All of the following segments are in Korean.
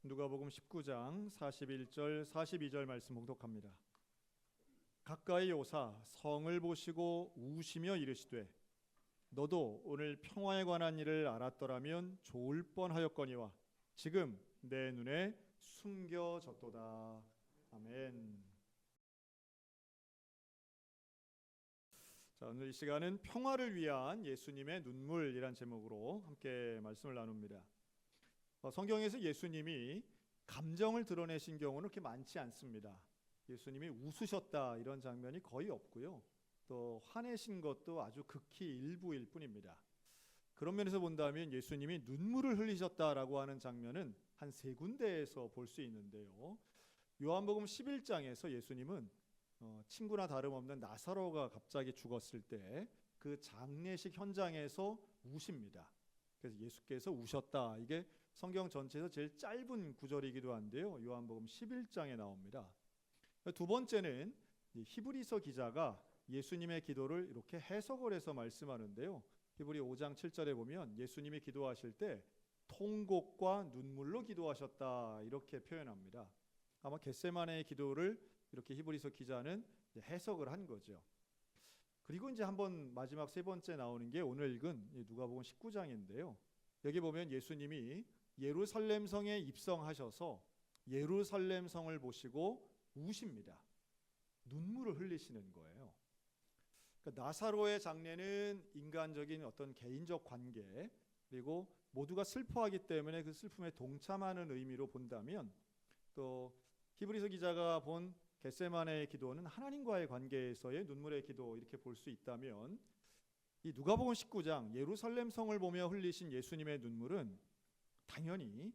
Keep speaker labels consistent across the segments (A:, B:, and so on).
A: 누가복음 19장 41절 42절 말씀 봉독합니다. 가까이 오사 성을 보시고 우시며 이르시되 너도 오늘 평화에 관한 일을 알았더라면 좋을 뻔하였거니와 지금 내 눈에 숨겨졌도다. 아멘. 자, 오늘 이 시간은 평화를 위한 예수님의 눈물이란 제목으로 함께 말씀을 나눕니다. 성경에서 예수님이 감정을 드러내신 경우는 그렇게 많지 않습니다. 예수님이 웃으셨다 이런 장면이 거의 없고요. 또 화내신 것도 아주 극히 일부일 뿐입니다. 그런 면에서 본다면 예수님이 눈물을 흘리셨다라고 하는 장면은 한 세 군데에서 볼 수 있는데요. 요한복음 11장에서 예수님은 친구나 다름없는 나사로가 갑자기 죽었을 때 그 장례식 현장에서 우십니다. 그래서 예수께서 우셨다. 이게 성경 전체에서 제일 짧은 구절이기도 한데요. 요한복음 11장에 나옵니다. 두 번째는 히브리서 기자가 예수님의 기도를 이렇게 해석을 해서 말씀하는데요. 히브리 5장 7절에 보면 예수님이 기도하실 때 통곡과 눈물로 기도하셨다 이렇게 표현합니다. 아마 겟세마네의 기도를 이렇게 히브리서 기자는 해석을 한 거죠. 그리고 이제 한번 마지막 세 번째 나오는 게 오늘 읽은 누가복음 19장인데요. 여기 보면 예수님이 예루살렘 성에 입성하셔서 예루살렘 성을 보시고 우십니다. 눈물을 흘리시는 거예요. 그러니까 나사로의 장례는 인간적인 어떤 개인적 관계 그리고 모두가 슬퍼하기 때문에 그 슬픔에 동참하는 의미로 본다면 또 히브리서 기자가 본 겟세마네의 기도는 하나님과의 관계에서의 눈물의 기도 이렇게 볼 수 있다면 이 누가복음 19장 예루살렘 성을 보며 흘리신 예수님의 눈물은 당연히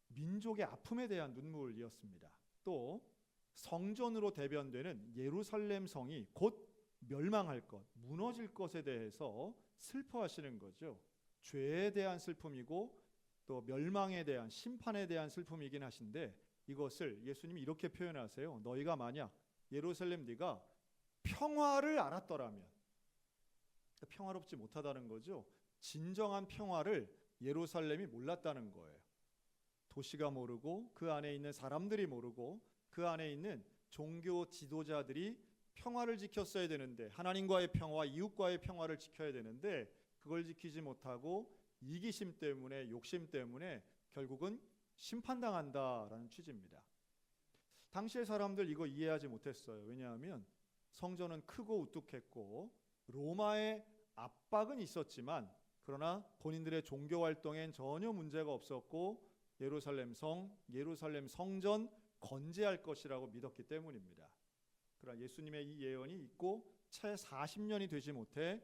A: 민족의 아픔에 대한 눈물이었습니다. 또 성전으로 대변되는 예루살렘 성이 곧 멸망할 것, 무너질 것에 대해서 슬퍼하시는 거죠. 죄에 대한 슬픔이고 또 멸망에 대한 심판에 대한 슬픔이긴 하신데 이것을 예수님이 이렇게 표현하세요. 너희가 만약 예루살렘 네가 평화를 알았더라면 평화롭지 못하다는 거죠. 진정한 평화를 예루살렘이 몰랐다는 거예요. 도시가 모르고 그 안에 있는 사람들이 모르고 그 안에 있는 종교 지도자들이 평화를 지켰어야 되는데 하나님과의 평화와 이웃과의 평화를 지켜야 되는데 그걸 지키지 못하고 이기심 때문에 욕심 때문에 결국은 심판당한다라는 취지입니다. 당시의 사람들 이거 이해하지 못했어요. 왜냐하면 성전은 크고 우뚝했고 로마의 압박은 있었지만 그러나 본인들의 종교 활동엔 전혀 문제가 없었고 예루살렘 성전 건재할 것이라고 믿었기 때문입니다. 그러나 예수님의 이 예언이 있고 채 40년이 되지 못해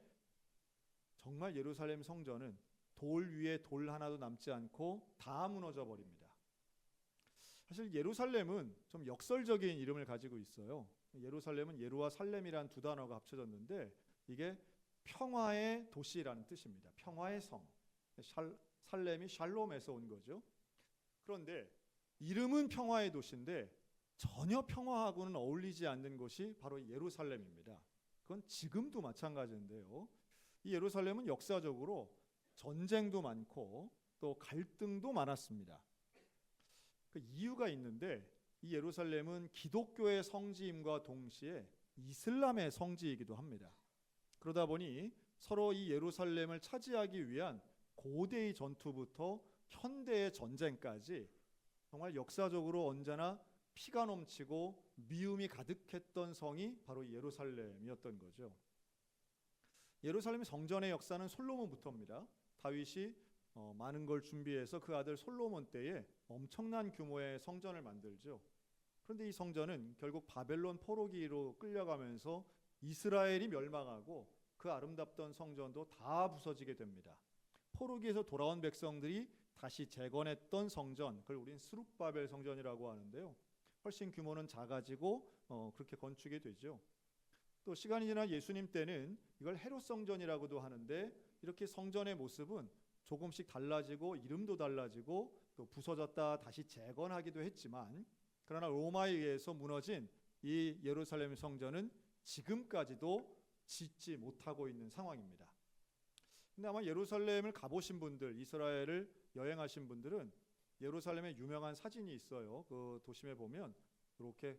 A: 정말 예루살렘 성전은 돌 위에 돌 하나도 남지 않고 다 무너져 버립니다. 사실 예루살렘은 좀 역설적인 이름을 가지고 있어요. 예루살렘은 예루와 살렘이란 두 단어가 합쳐졌는데 이게 평화의 도시라는 뜻입니다. 평화의 성. 살렘이 샬롬에서 온 거죠. 그런데 이름은 평화의 도시인데 전혀 평화하고는 어울리지 않는 곳이 바로 예루살렘입니다. 그건 지금도 마찬가지인데요. 이 예루살렘은 역사적으로 전쟁도 많고 또 갈등도 많았습니다. 그 이유가 있는데 이 예루살렘은 기독교의 성지임과 동시에 이슬람의 성지이기도 합니다. 그러다 보니 서로 이 예루살렘을 차지하기 위한 고대의 전투부터 현대의 전쟁까지 정말 역사적으로 언제나 피가 넘치고 미움이 가득했던 성이 바로 예루살렘이었던 거죠. 예루살렘 성전의 역사는 솔로몬부터입니다. 다윗이 많은 걸 준비해서 그 아들 솔로몬 때에 엄청난 규모의 성전을 만들죠. 그런데 이 성전은 결국 바벨론 포로기로 끌려가면서 이스라엘이 멸망하고 그 아름답던 성전도 다 부서지게 됩니다. 포로기에서 돌아온 백성들이 다시 재건했던 성전, 그걸 우린 스룹바벨 성전이라고 하는데요. 훨씬 규모는 작아지고 그렇게 건축이 되죠. 또 시간이 지나 예수님 때는 이걸 헤롯 성전이라고도 하는데 이렇게 성전의 모습은 조금씩 달라지고 이름도 달라지고 또 부서졌다 다시 재건하기도 했지만 그러나 로마에 의해서 무너진 이 예루살렘 성전은 지금까지도 짓지 못하고 있는 상황입니다. 근데 아마 예루살렘을 가보신 분들, 이스라엘을 여행하신 분들은 예루살렘에 유명한 사진이 있어요. 그 도심에 보면 이렇게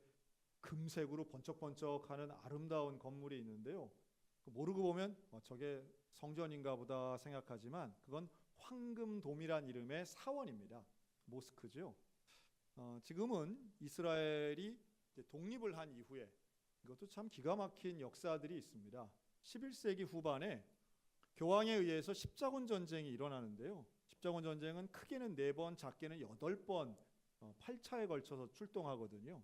A: 금색으로 번쩍번쩍하는 아름다운 건물이 있는데요. 모르고 보면 저게 성전인가 보다 생각하지만 그건 황금돔이란 이름의 사원입니다. 모스크죠. 지금은 이스라엘이 독립을 한 이후에 이것도 참 기가 막힌 역사들이 있습니다. 11세기 후반에 교황에 의해서 십자군 전쟁이 일어나는데요. 십자군 전쟁은 크게는 4번, 작게는 8번 8차에 걸쳐서 출동하거든요.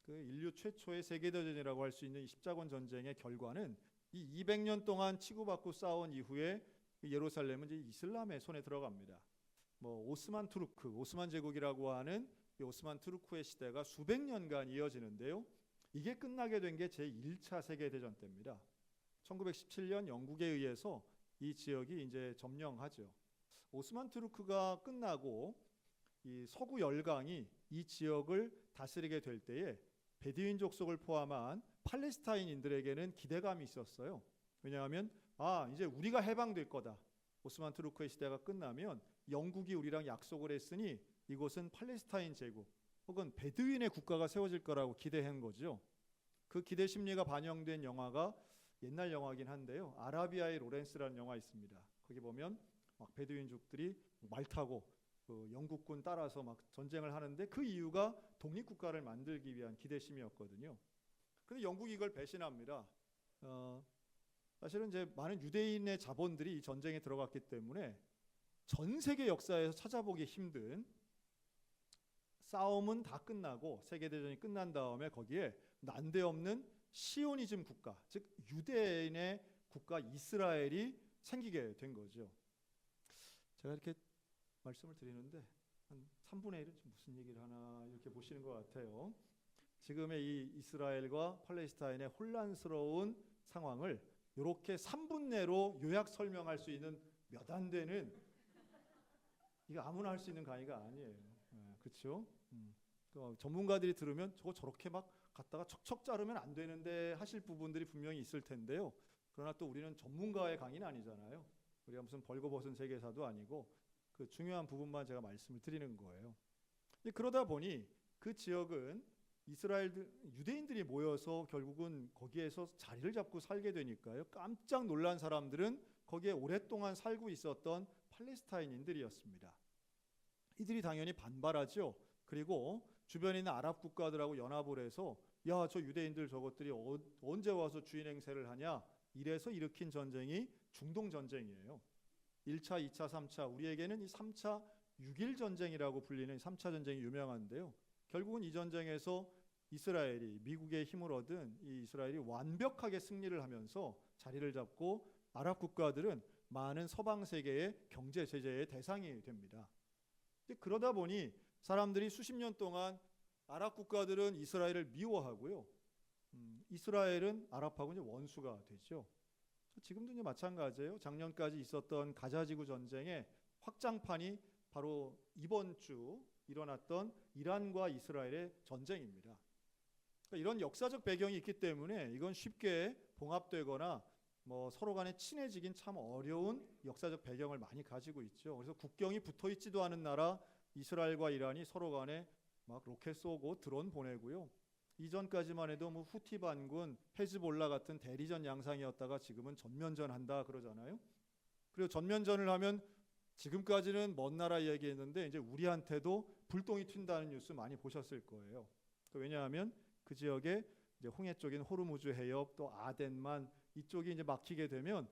A: 그 인류 최초의 세계대전이라고 할 수 있는 이 십자군 전쟁의 결과는 이 200년 동안 치고받고 싸운 이후에 예루살렘은 이제 이슬람의 손에 들어갑니다. 오스만 투르크, 오스만 제국이라고 하는 이 오스만 투르크의 시대가 수백 년간 이어지는데요. 이게 끝나게 된 게 제1차 세계대전 때입니다. 1917년 영국에 의해서 이 지역이 이제 점령하죠. 오스만 투르크가 끝나고 이 서구 열강이 이 지역을 다스리게 될 때에 베두인 족속을 포함한 팔레스타인인들에게는 기대감이 있었어요. 왜냐하면 이제 우리가 해방될 거다. 오스만 투르크의 시대가 끝나면 영국이 우리랑 약속을 했으니 이곳은 팔레스타인 제국 혹은 베두인의 국가가 세워질 거라고 기대한 거죠. 그 기대 심리가 반영된 영화가 옛날 영화긴 한데요. 아라비아의 로렌스라는 영화 있습니다. 거기 보면 막 베두인족들이 말 타고 그 영국군 따라서 막 전쟁을 하는데 그 이유가 독립국가를 만들기 위한 기대심이었거든요. 그런데 영국이 이걸 배신합니다. 사실은 이제 많은 유대인의 자본들이 이 전쟁에 들어갔기 때문에 전 세계 역사에서 찾아보기 힘든 싸움은 다 끝나고 세계대전이 끝난 다음에 거기에 난데없는 시오니즘 국가, 즉 유대인의 국가 이스라엘이 생기게 된 거죠. 제가 이렇게 말씀을 드리는데 한 3분의 1은 무슨 얘기를 하나 이렇게 보시는 것 같아요. 지금의 이 이스라엘과 팔레스타인의 혼란스러운 상황을 이렇게 3분 내로 요약 설명할 수 있는 몇 안 되는 이거 아무나 할 수 있는 강의가 아니에요. 그렇죠? 전문가들이 들으면 저렇게 막 갖다가 척척 자르면 안 되는데 하실 부분들이 분명히 있을 텐데요. 그러나 또 우리는 전문가의 강의는 아니잖아요. 우리가 무슨 벌거벗은 세계사도 아니고 그 중요한 부분만 제가 말씀을 드리는 거예요. 그러다 보니 그 지역은 유대인들이 모여서 결국은 거기에서 자리를 잡고 살게 되니까요. 깜짝 놀란 사람들은 거기에 오랫동안 살고 있었던 팔레스타인인들이었습니다. 이들이 당연히 반발하죠. 그리고 주변에 있는 아랍 국가들하고 연합을 해서 야, 저 유대인들 저것들이 언제 와서 주인 행세를 하냐, 이래서 일으킨 전쟁이 중동 전쟁이에요. 1차, 2차, 3차, 우리에게는 이 3차 6.1 전쟁이라고 불리는 3차 전쟁이 유명한데요. 결국은 이 전쟁에서 이스라엘이 미국의 힘을 얻은 이 이스라엘이 완벽하게 승리를 하면서 자리를 잡고 아랍 국가들은 많은 서방 세계의 경제 제재의 대상이 됩니다. 그러다 보니 사람들이 수십 년 동안 아랍 국가들은 이스라엘을 미워하고요. 이스라엘은 아랍하고 이제 원수가 되죠. 지금도 이제 마찬가지예요. 작년까지 있었던 가자지구 전쟁의 확장판이 바로 이번 주 일어났던 이란과 이스라엘의 전쟁입니다. 그러니까 이런 역사적 배경이 있기 때문에 이건 쉽게 봉합되거나 서로 간에 친해지긴 참 어려운 역사적 배경을 많이 가지고 있죠. 그래서 국경이 붙어 있지도 않은 나라 이스라엘과 이란이 서로 간에 막 로켓 쏘고 드론 보내고요. 이전까지만 해도 후티 반군, 헤즈볼라 같은 대리전 양상이었다가 지금은 전면전 한다 그러잖아요. 그리고 전면전을 하면 지금까지는 먼 나라 이야기했는데 이제 우리한테도 불똥이 튄다는 뉴스 많이 보셨을 거예요. 왜냐하면 그 지역에 이제 홍해 쪽인 호르무즈 해협 또 아덴만 이쪽이 이제 막히게 되면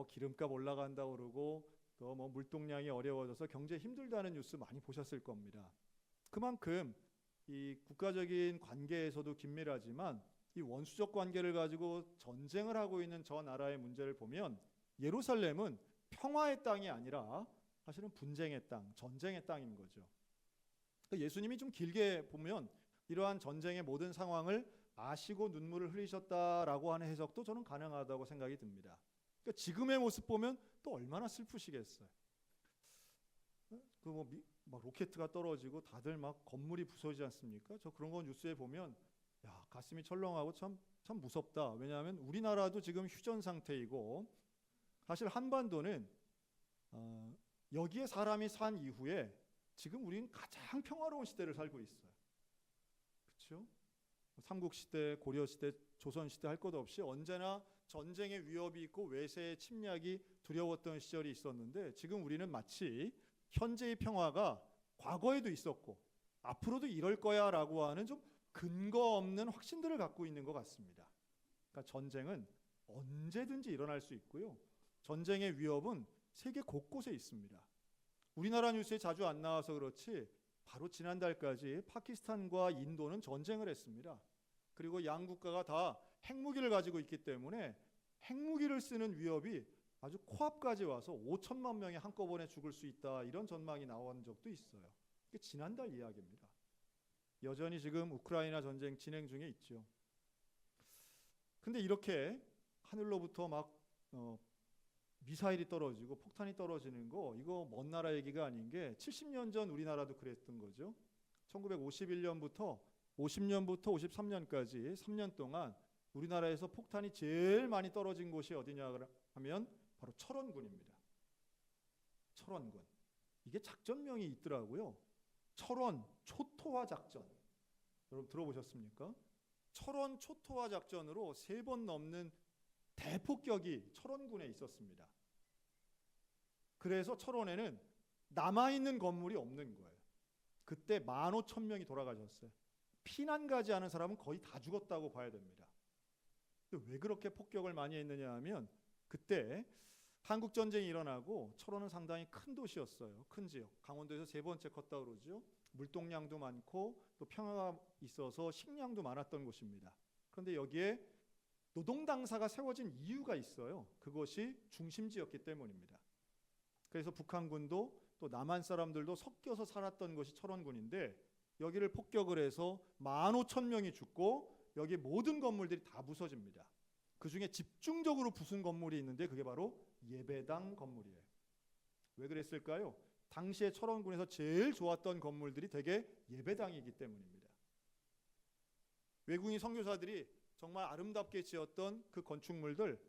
A: 기름값 올라간다 그러고 또 물동량이 어려워져서 경제 힘들다는 뉴스 많이 보셨을 겁니다. 그만큼 이 국가적인 관계에서도 긴밀하지만 이 원수적 관계를 가지고 전쟁을 하고 있는 저 나라의 문제를 보면 예루살렘은 평화의 땅이 아니라 사실은 분쟁의 땅, 전쟁의 땅인 거죠. 그러니까 예수님이 좀 길게 보면 이러한 전쟁의 모든 상황을 아시고 눈물을 흘리셨다라고 하는 해석도 저는 가능하다고 생각이 듭니다. 그러니까 지금의 모습 보면 또 얼마나 슬프시겠어요. 막 로켓가 떨어지고 다들 막 건물이 부서지지 않습니까? 저 그런 거 뉴스에 보면 가슴이 철렁하고 참 무섭다. 왜냐하면 우리나라도 지금 휴전 상태이고 사실 한반도는 여기에 사람이 산 이후에 지금 우리는 가장 평화로운 시대를 살고 있어요. 그렇죠? 삼국시대, 고려시대, 조선시대 할 것 없이 언제나 전쟁의 위협이 있고 외세의 침략이 두려웠던 시절이 있었는데, 지금 우리는 마치 현재의 평화가 과거에도 있었고 앞으로도 이럴 거야 라고 하는 좀 근거 없는 확신들을 갖고 있는 것 같습니다. 그러니까 전쟁은 언제든지 일어날 수 있고요, 전쟁의 위협은 세계 곳곳에 있습니다. 우리나라 뉴스에 자주 안 나와서 그렇지 바로 지난달까지 파키스탄과 인도는 전쟁을 했습니다. 그리고 양 국가가 다 핵무기를 가지고 있기 때문에 핵무기를 쓰는 위협이 아주 코앞까지 와서 5천만 명이 한꺼번에 죽을 수 있다, 이런 전망이 나온 적도 있어요. 이게 지난달 이야기입니다. 여전히 지금 우크라이나 전쟁 진행 중에 있죠. 근데 이렇게 하늘로부터 막 미사일이 떨어지고 폭탄이 떨어지는 거, 이거 먼 나라 얘기가 아닌 게 70년 전 우리나라도 그랬던 거죠. 1951년부터 50년부터 53년까지 3년 동안 우리나라에서 폭탄이 제일 많이 떨어진 곳이 어디냐 하면 바로 철원군입니다. 철원군. 이게 작전명이 있더라고요. 철원 초토화 작전. 여러분 들어보셨습니까? 철원 초토화 작전으로 3번 넘는 대폭격이 철원군에 있었습니다. 그래서 철원에는 남아있는 건물이 없는 거예요. 그때 15,000명이 돌아가셨어요. 피난 가지 않은 사람은 거의 다 죽었다고 봐야 됩니다. 왜 그렇게 폭격을 많이 했느냐 하면, 그때 한국전쟁이 일어나고 철원은 상당히 큰 도시였어요. 큰 지역. 강원도에서 3번째 컸다고 그러죠. 물동량도 많고 또 평화가 있어서 식량도 많았던 곳입니다. 그런데 여기에 노동당사가 세워진 이유가 있어요. 그것이 중심지였기 때문입니다. 그래서 북한군도 또 남한 사람들도 섞여서 살았던 것이 철원군인데, 여기를 폭격을 해서 15,000명이 죽고 여기 모든 건물들이 다 부서집니다. 그중에 집중적으로 부순 건물이 있는데 그게 바로 예배당 건물이에요. 왜 그랬을까요? 당시에 철원군에서 제일 좋았던 건물들이 대개 예배당이기 때문입니다. 외국인 선교사들이 정말 아름답게 지었던 그 건축물들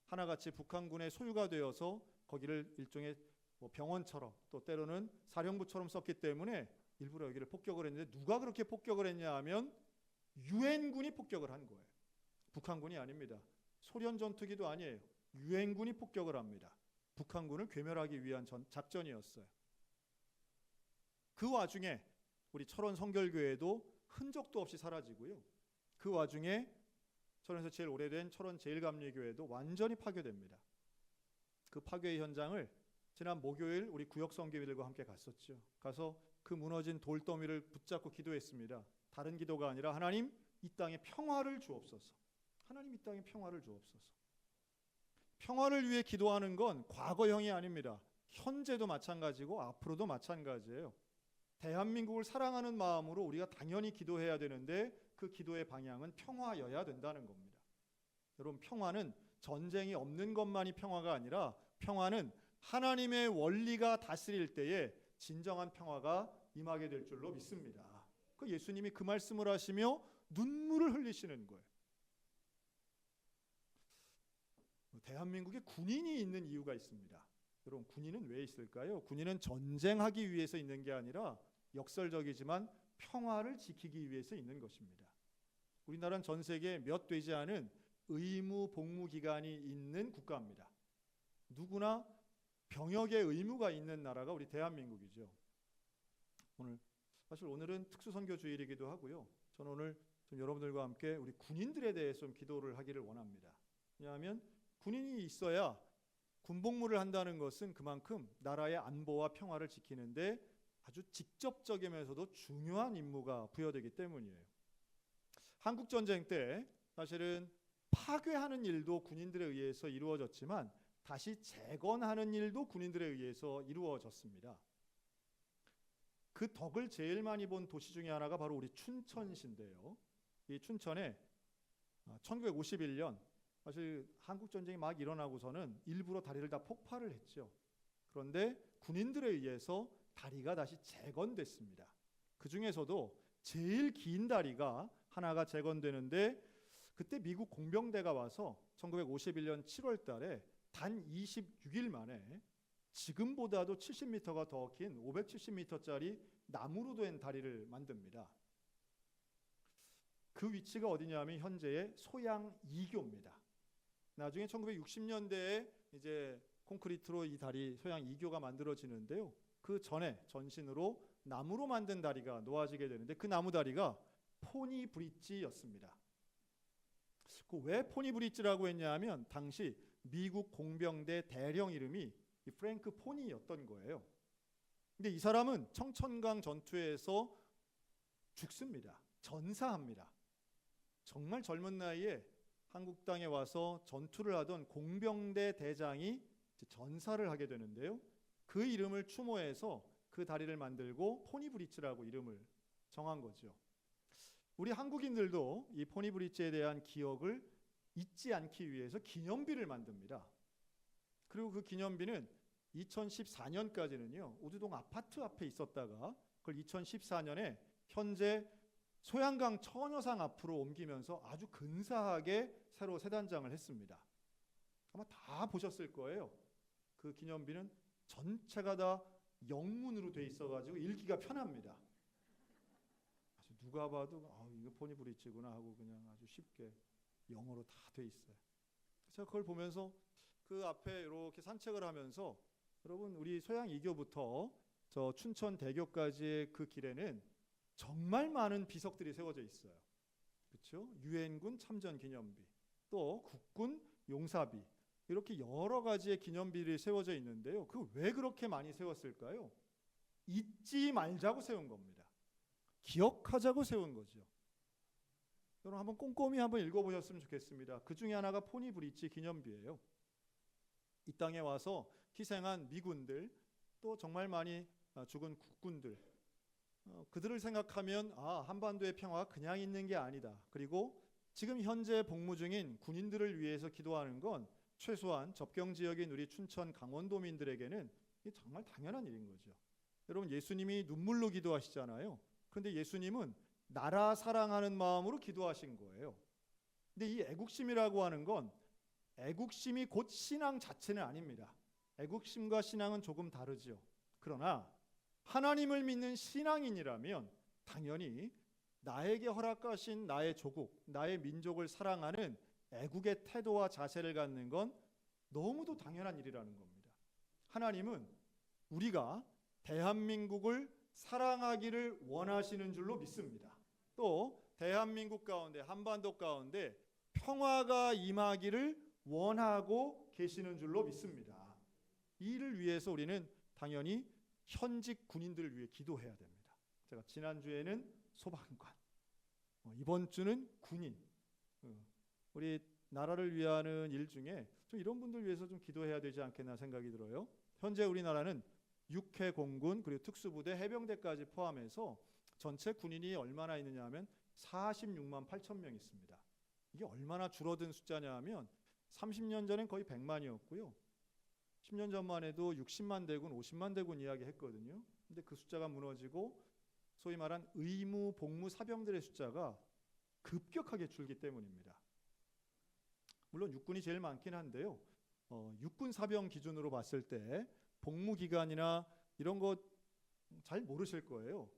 A: 하나같이 북한군의 소유가 되어서 거기를 일종의 병원처럼, 또 때로는 사령부처럼 썼기 때문에 일부러 여기를 폭격을 했는데, 누가 그렇게 폭격을 했냐 하면 유엔군이 폭격을 한 거예요. 북한군이 아닙니다. 소련 전투기도 아니에요. 유엔군이 폭격을 합니다. 북한군을 괴멸하기 위한 작전이었어요. 그 와중에 우리 철원 성결교회도 흔적도 없이 사라지고요. 그 와중에 철원에서 제일 오래된 철원 제일감리교회도 완전히 파괴됩니다. 그 파괴의 현장을 지난 목요일 우리 구역 선교회들과 함께 갔었죠. 가서 그 무너진 돌더미를 붙잡고 기도했습니다. 다른 기도가 아니라, 하나님 이 땅에 평화를 주옵소서. 하나님 이 땅에 평화를 주옵소서. 평화를 위해 기도하는 건 과거형이 아닙니다. 현재도 마찬가지고 앞으로도 마찬가지예요. 대한민국을 사랑하는 마음으로 우리가 당연히 기도해야 되는데, 그 기도의 방향은 평화여야 된다는 겁니다. 여러분, 평화는 전쟁이 없는 것만이 평화가 아니라, 평화는 하나님의 원리가 다스릴 때에 진정한 평화가 임하게 될 줄로 믿습니다. 그 예수님이 그 말씀을 하시며 눈물을 흘리시는 거예요. 대한민국에 군인이 있는 이유가 있습니다. 여러분, 군인은 왜 있을까요? 군인은 전쟁하기 위해서 있는 게 아니라 역설적이지만 평화를 지키기 위해서 있는 것입니다. 우리나라는 전 세계에 몇 되지 않은 의무 복무 기간이 있는 국가입니다. 누구나 병역의 의무가 있는 나라가 우리 대한민국이죠. 사실 오늘은 특수선교 주일이기도 하고요. 저는 오늘 좀 여러분들과 함께 우리 군인들에 대해서 좀 기도를 하기를 원합니다. 왜냐하면 군인이 있어야, 군복무를 한다는 것은 그만큼 나라의 안보와 평화를 지키는데 아주 직접적이면서도 중요한 임무가 부여되기 때문이에요. 한국전쟁 때 사실은 파괴하는 일도 군인들에 의해서 이루어졌지만, 다시 재건하는 일도 군인들에 의해서 이루어졌습니다. 그 덕을 제일 많이 본 도시 중에 하나가 바로 우리 춘천시인데요. 이 춘천에 1951년 사실 한국전쟁이 막 일어나고서는 일부러 다리를 다 폭파를 했죠. 그런데 군인들에 의해서 다리가 다시 재건됐습니다. 그 중에서도 제일 긴 다리가 하나가 재건되는데, 그때 미국 공병대가 와서 1951년 7월 달에 단 26일 만에 지금보다도 70m가 더 긴 570m짜리 나무로 된 다리를 만듭니다. 그 위치가 어디냐면 현재의 소양 2교입니다. 나중에 1960년대에 이제 콘크리트로 이 다리 소양 2교가 만들어지는데요. 그 전에 전신으로 나무로 만든 다리가 놓아지게 되는데 그 나무 다리가 포니 브릿지였습니다. 왜 포니 브릿지라고 했냐면 당시 미국 공병대 대령 이름이 이 프랭크 포니였던 거예요. 근데 이 사람은 청천강 전투에서 죽습니다. 전사합니다. 정말 젊은 나이에 한국 땅에 와서 전투를 하던 공병대 대장이 전사를 하게 되는데요. 그 이름을 추모해서 그 다리를 만들고 포니 브릿지라고 이름을 정한 거죠. 우리 한국인들도 이 포니 브릿지에 대한 기억을 잊지 않기 위해서 기념비를 만듭니다. 그리고 그 기념비는 2014년까지는요. 우두동 아파트 앞에 있었다가 그걸 2014년에 현재 소양강 처녀상 앞으로 옮기면서 아주 근사하게 새로 새 단장을 했습니다. 아마 다 보셨을 거예요. 그 기념비는 전체가 다 영문으로 돼 있어가지고 읽기가 편합니다. 아주 누가 봐도 이거 포니 브릿지구나 하고 그냥 아주 쉽게 영어로 다 돼 있어요. 제가 그걸 보면서 그 앞에 이렇게 산책을 하면서 여러분 우리 소양 2교부터 저 춘천 대교까지의 그 길에는 정말 많은 비석들이 세워져 있어요. 그렇죠? 유엔군 참전 기념비, 또 국군 용사비 이렇게 여러 가지의 기념비들이 세워져 있는데요. 그 왜 그렇게 많이 세웠을까요? 잊지 말자고 세운 겁니다. 기억하자고 세운 거죠. 여러분 한번 꼼꼼히 한번 읽어보셨으면 좋겠습니다. 그 중에 하나가 포니 브릿지 기념비예요. 이 땅에 와서 희생한 미군들 또 정말 많이 죽은 국군들 그들을 생각하면 한반도의 평화가 그냥 있는 게 아니다. 그리고 지금 현재 복무 중인 군인들을 위해서 기도하는 건 최소한 접경 지역인 우리 춘천 강원도민들에게는 정말 당연한 일인 거죠. 여러분 예수님이 눈물로 기도하시잖아요. 그런데 예수님은 나라 사랑하는 마음으로 기도하신 거예요. 근데 이 애국심이라고 하는 건 애국심이 곧 신앙 자체는 아닙니다. 애국심과 신앙은 조금 다르죠. 그러나 하나님을 믿는 신앙인이라면 당연히 나에게 허락하신 나의 조국, 나의 민족을 사랑하는 애국의 태도와 자세를 갖는 건 너무도 당연한 일이라는 겁니다. 하나님은 우리가 대한민국을 사랑하기를 원하시는 줄로 믿습니다. 또 대한민국 가운데 한반도 가운데 평화가 임하기를 원하고 계시는 줄로 믿습니다. 이 일을 위해서 우리는 당연히 현직 군인들을 위해 기도해야 됩니다. 제가 지난주에는 소방관, 이번 주는 군인, 우리 나라를 위하는 일 중에 좀 이런 분들 위해서 좀 기도해야 되지 않겠나 생각이 들어요. 현재 우리나라는 육해 공군 그리고 특수부대 해병대까지 포함해서 전체 군인이 얼마나 있느냐 하면 46만 8천 명 있습니다. 이게 얼마나 줄어든 숫자냐 하면 30년 전엔 거의 100만이었고요. 10년 전만 해도 60만 대군, 50만 대군 이야기 했거든요. 근데 그 숫자가 무너지고 소위 말한 의무 복무 사병들의 숫자가 급격하게 줄기 때문입니다. 물론 육군이 제일 많긴 한데요. 육군 사병 기준으로 봤을 때 복무 기간이나 이런 거 잘 모르실 거예요.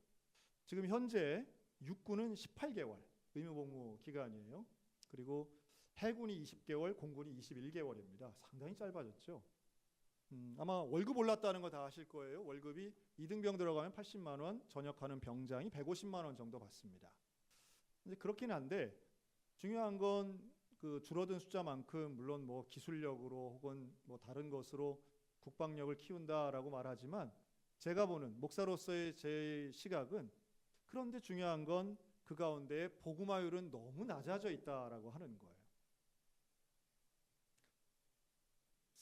A: 지금 현재 육군은 18개월 의무 복무 기간이에요. 그리고 해군이 20개월, 공군이 21개월입니다. 상당히 짧아졌죠. 아마 월급 올랐다는 거 다 아실 거예요. 월급이 2등병 들어가면 80만 원, 전역하는 병장이 150만 원 정도 받습니다. 근데 그렇긴 한데 중요한 건 그 줄어든 숫자만큼 물론 뭐 기술력으로 혹은 뭐 다른 것으로 국방력을 키운다라고 말하지만 제가 보는 목사로서의 제 시각은 그런데 중요한 건 그 가운데 복음화율은 너무 낮아져 있다라고 하는 거예요.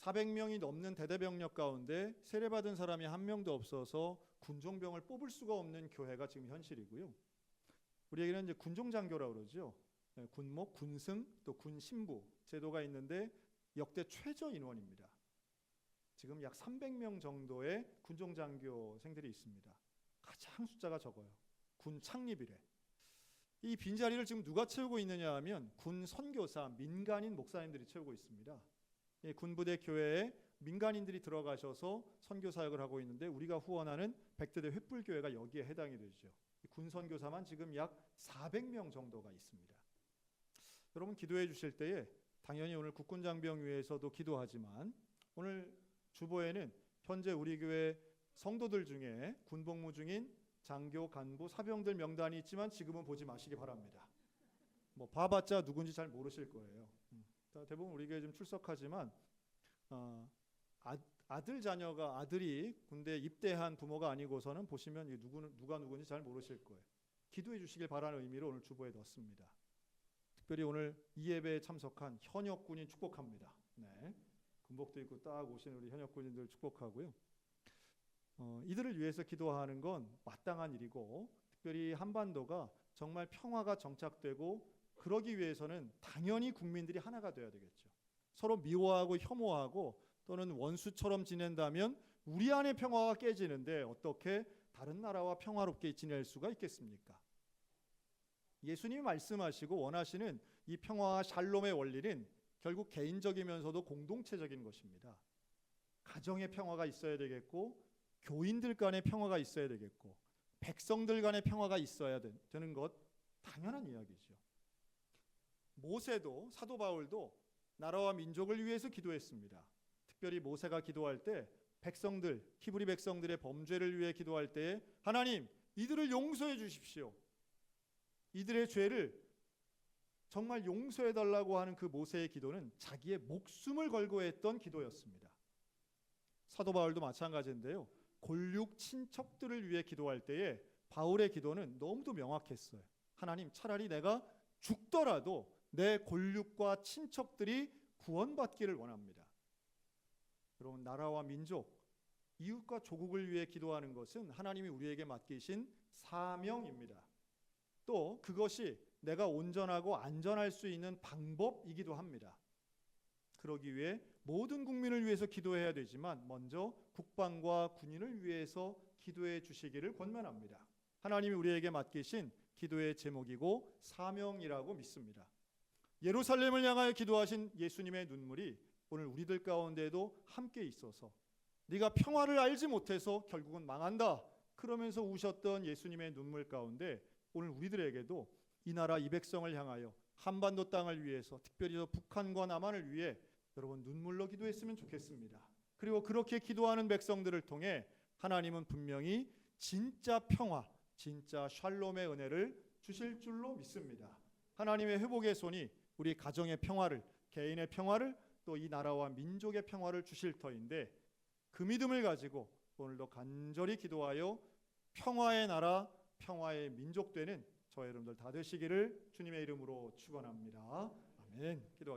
A: 400명이 넘는 대대병력 가운데 세례받은 사람이 한 명도 없어서 군종병을 뽑을 수가 없는 교회가 지금 현실이고요. 우리에게는 이제 군종장교라고 그러죠. 군목, 군승, 또 군신부 제도가 있는데 역대 최저 인원입니다. 지금 약 300명 정도의 군종장교생들이 있습니다. 가장 숫자가 적어요. 군 창립 이래. 이 빈자리를 지금 누가 채우고 있느냐 하면 군 선교사, 민간인 목사님들이 채우고 있습니다. 군부대 교회에 민간인들이 들어가셔서 선교 사역을 하고 있는데 우리가 후원하는 백대대 횃불교회가 여기에 해당이 되죠. 군 선교사만 지금 약 400명 정도가 있습니다. 여러분 기도해 주실 때에 당연히 오늘 국군장병위에서도 기도하지만 오늘 주보에는 현재 우리 교회 성도들 중에 군복무 중인 장교, 간부, 사병들 명단이 있지만 지금은 보지 마시기 바랍니다. 뭐 봐봤자 누군지 잘 모르실 거예요. 대부분 우리 교회 좀 출석하지만 아들 자녀가 아들이 군대 입대한 부모가 아니고서는 보시면 누가 누군지 잘 모르실 거예요. 기도해 주시길 바라는 의미로 오늘 주보에 넣었습니다. 특별히 오늘 이 예배에 참석한 현역 군인 축복합니다. 네, 군복도 입고 딱 오신 우리 현역 군인들 축복하고요. 이들을 위해서 기도하는 건 마땅한 일이고 특별히 한반도가 정말 평화가 정착되고 그러기 위해서는 당연히 국민들이 하나가 되어야 되겠죠. 서로 미워하고 혐오하고 또는 원수처럼 지낸다면 우리 안의 평화가 깨지는데 어떻게 다른 나라와 평화롭게 지낼 수가 있겠습니까? 예수님이 말씀하시고 원하시는 이 평화와 샬롬의 원리는 결국 개인적이면서도 공동체적인 것입니다. 가정의 평화가 있어야 되겠고 교인들 간의 평화가 있어야 되겠고 백성들 간의 평화가 있어야 되는 것 당연한 이야기죠. 모세도 사도 바울도 나라와 민족을 위해서 기도했습니다. 특별히 모세가 기도할 때 백성들, 히브리 백성들의 범죄를 위해 기도할 때 하나님 이들을 용서해 주십시오. 이들의 죄를 정말 용서해 달라고 하는 그 모세의 기도는 자기의 목숨을 걸고 했던 기도였습니다. 사도 바울도 마찬가지인데요. 골육 친척들을 위해 기도할 때에 바울의 기도는 너무도 명확했어요. 하나님 차라리 내가 죽더라도 내 골육과 친척들이 구원받기를 원합니다. 여러분 나라와 민족, 이웃과 조국을 위해 기도하는 것은 하나님이 우리에게 맡기신 사명입니다. 또 그것이 내가 온전하고 안전할 수 있는 방법이기도 합니다. 그러기 위해 모든 국민을 위해서 기도해야 되지만 먼저 국방과 군인을 위해서 기도해 주시기를 권면합니다. 하나님이 우리에게 맡기신 기도의 제목이고 사명이라고 믿습니다. 예루살렘을 향하여 기도하신 예수님의 눈물이 오늘 우리들 가운데도 함께 있어서 네가 평화를 알지 못해서 결국은 망한다 그러면서 우셨던 예수님의 눈물 가운데 오늘 우리들에게도 이 나라 이 백성을 향하여 한반도 땅을 위해서 특별히 북한과 남한을 위해 여러분 눈물로 기도했으면 좋겠습니다. 그리고 그렇게 기도하는 백성들을 통해 하나님은 분명히 진짜 평화, 진짜 샬롬의 은혜를 주실 줄로 믿습니다. 하나님의 회복의 손이 우리 가정의 평화를, 개인의 평화를 또 이 나라와 민족의 평화를 주실 터인데 그 믿음을 가지고 오늘도 간절히 기도하여 평화의 나라, 평화의 민족 되는 저와 여러분들 다 되시기를 주님의 이름으로 축원합니다. 아멘. 기도하겠습니다.